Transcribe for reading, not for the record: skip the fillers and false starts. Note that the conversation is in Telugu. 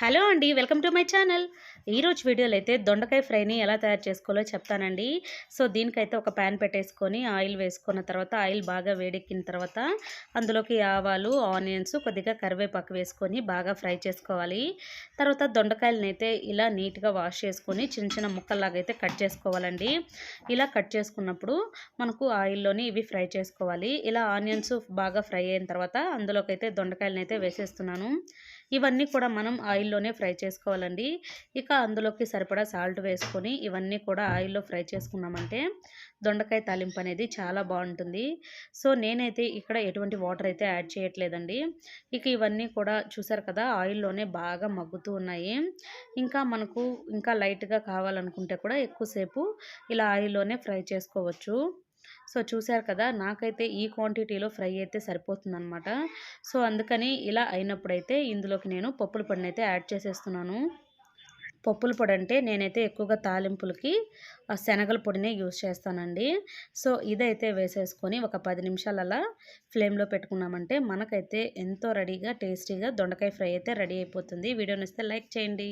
హలో అండి. Welcome to my channel. ఈరోజు వీడియోలో అయితే దొండకాయ ఫ్రైని ఎలా తయారు చేసుకోవాలో చెప్తానండి. సో, దీనికైతే ఒక ప్యాన్ పెట్టేసుకొని ఆయిల్ వేసుకున్న తర్వాత ఆయిల్ బాగా వేడెక్కిన తర్వాత అందులోకి ఆవాలు, ఆనియన్స్, కొద్దిగా కరివేపాకు వేసుకొని బాగా ఫ్రై చేసుకోవాలి. తర్వాత దొండకాయలనైతే ఇలా నీట్‌గా వాష్ చేసుకొని చిన్న చిన్న ముక్కల్లాగా అయితే కట్ చేసుకోవాలండి. ఇలా కట్ చేసుకున్నప్పుడు మనకు ఆయిల్‌లోని ఇవి ఫ్రై చేసుకోవాలి. ఇలా ఆనియన్స్ బాగా ఫ్రై అయిన తర్వాత అందులోకైతే దొండకాయలనైతే వేసేస్తున్నాను. ఇవన్నీ కూడా మనం ఆయిల్‌లోనే ఫ్రై చేసుకోవాలండి. ఇక అందులోకి సరిపడా సాల్ట్ వేసుకొని ఇవన్నీ కూడా ఆయిల్‌లో ఫ్రై చేసుకున్నామంటే దొండకాయ తాలింపు అనేది చాలా బావుంటుంది. సో, నేనైతే ఇక్కడ ఎటువంటి వాటర్ అయితే యాడ్ చేయట్లేదండి. ఇక ఇవన్నీ కూడా చూసారు కదా! ఆయిల్‌లోనే బాగా మగ్గుతూ ఉన్నాయి. ఇంకా మనకు ఇంకా లైట్‌గా కావాలనుకుంటే కూడా ఎక్కువసేపు ఇలా ఆయిల్‌లోనే ఫ్రై చేసుకోవచ్చు. సో, చూసారు కదా! నాకైతే ఈ క్వాంటిటీలో ఫ్రై అయితే సరిపోతుందనమాట. సో, అందుకని ఇలా అయినప్పుడైతే ఇందులోకి నేను పప్పుల పొడినైతే యాడ్ చేసేస్తున్నాను. పప్పుల పొడి అంటే నేనైతే ఎక్కువగా తాలింపులకి శనగల పొడినే యూజ్ చేస్తానండి. సో, ఇదైతే వేసేసుకొని ఒక 10 నిమిషాలు అలా ఫ్లేమ్‌లో పెట్టుకున్నామంటే మనకైతే ఎంతో రెడీగా టేస్టీగా దొండకాయ ఫ్రై అయితే రెడీ అయిపోతుంది. వీడియో నచ్చితే లైక్ చేయండి.